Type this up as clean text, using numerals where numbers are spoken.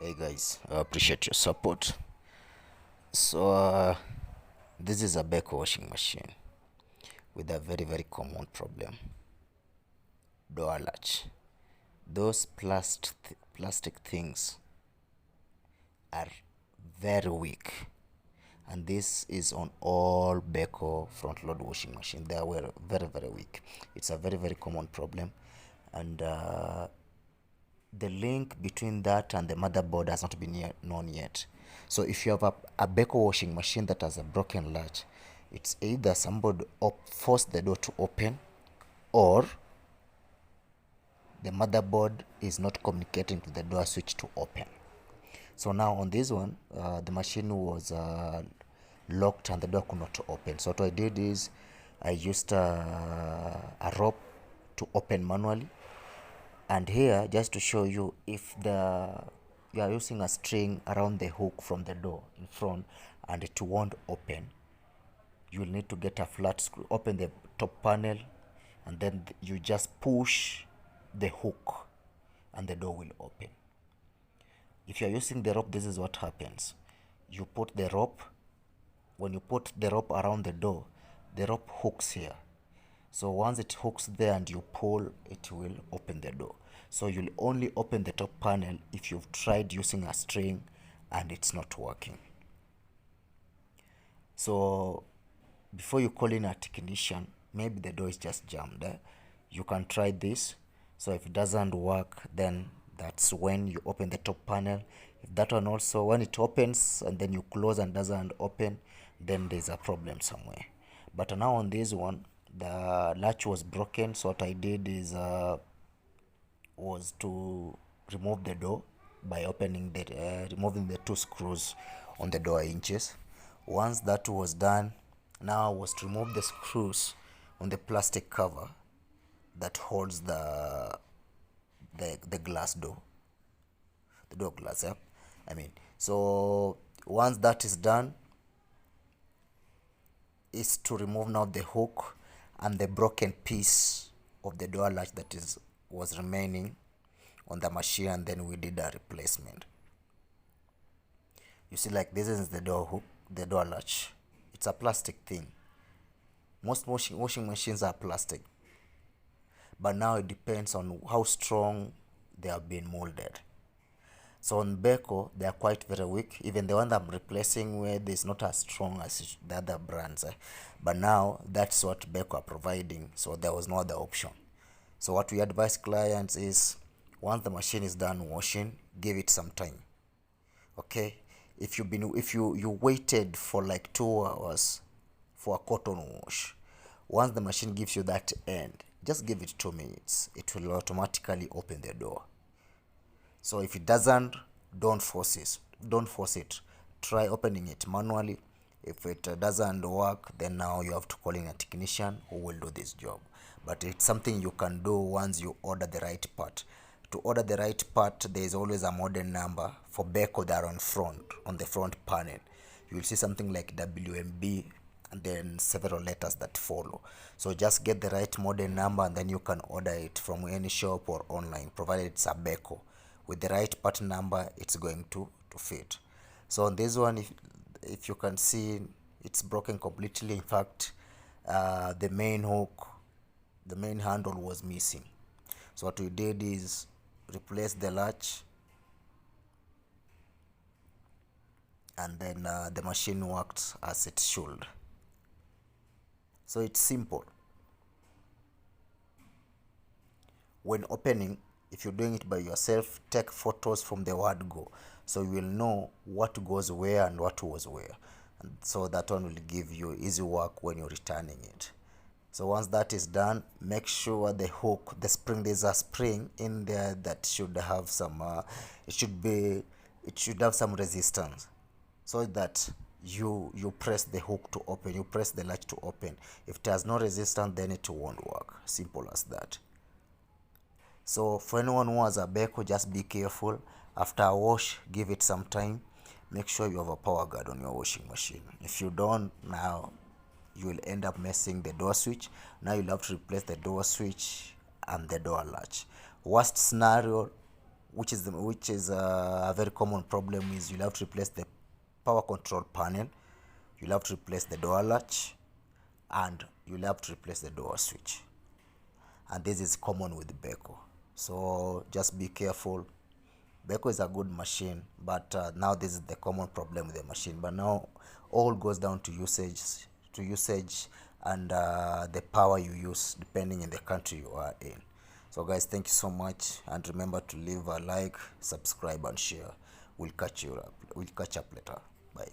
Hey guys, I appreciate your support. This is a Beko washing machine with a very common problem: door latch. Those plastic things are very weak, and this is on all Beko front load washing machine. They were very weak. It's a very common problem, and the link between that and the motherboard has not been known yet. So if you have a Beko washing machine that has a broken latch, it's either somebody forced the door to open, or the motherboard is not communicating to the door switch to open. So now on this one, the machine was locked and the door could not open. So what I did is I used a rope to open manually. And here, just to show you, if you are using a string around the hook from the door in front and it won't open, you will need to get a flat screw, open the top panel, and then you just push the hook and the door will open. If you are using the rope, this is what happens. You put the rope, when you put the rope around the door, the rope hooks here. So once it hooks there and you pull, it will open the door. So you'll only open the top panel if you've tried using a string and it's not working. So before you call in a technician, maybe the door is just jammed. You can try this. So if it doesn't work, then that's when you open the top panel. If that one also, when it opens and then you close and doesn't open, then there's a problem somewhere. But now on this one, the latch was broken. So what I did is was to remove the door by opening the removing the two screws on the door hinges. Once that was done, now was to remove the screws on the plastic cover that holds the glass door, the door glass. Yeah, so once that is done, is to remove now the hook and the broken piece of the door latch that was remaining on the machine, and then we did a replacement. You see, like, this is the door hook, the door latch. It's a plastic thing. Most washing machines are plastic, but now it depends on how strong they have been molded. So on Beko, they are quite very weak. Even the one that I'm replacing with is not as strong as the other brands. But now that's what Beko are providing, so there was no other option. So what we advise clients is, once the machine is done washing, give it some time. Okay, if you waited for like 2 hours for a cotton wash, once the machine gives you that end, just give it 2 minutes. It will automatically open the door. So if it doesn't, don't force it. Try opening it manually. If it doesn't work, then now you have to call in a technician who will do this job. But it's something you can do once you order the right part. To order the right part, there is always a model number. For Beko, they are on the front panel. You will see something like WMB and then several letters that follow. So just get the right model number and then you can order it from any shop or online, provided it's a Beko. With the right part number, it's going to fit. So on this one, if you can see, it's broken completely. In fact, the main hook, the main handle was missing. So what we did is replace the latch, and then the machine worked as it should. So it's simple. When opening, if you're doing it by yourself, take photos from the word go, so you will know what goes where and what was where, and so that one will give you easy work when you're returning it. So once that is done, make sure the hook, the spring, there's a spring in there that should have some it should have some resistance, so that you press the hook to open, you press the latch to open. If it has no resistance, then it won't work. Simple as that. So for anyone who has a Beko, just be careful. After a wash, give it some time. Make sure you have a power guard on your washing machine. If you don't, now you will end up messing the door switch. Now you'll have to replace the door switch and the door latch. Worst scenario, a very common problem, is you'll have to replace the power control panel, you'll have to replace the door latch, and you'll have to replace the door switch. And this is common with Beko, so just be careful. Beko is a good machine, but now this is the common problem with the machine. But now all goes down to usage and the power you use depending on the country you are in. So guys, thank you so much, and remember to leave a like, subscribe, and share. We'll catch up later. Bye.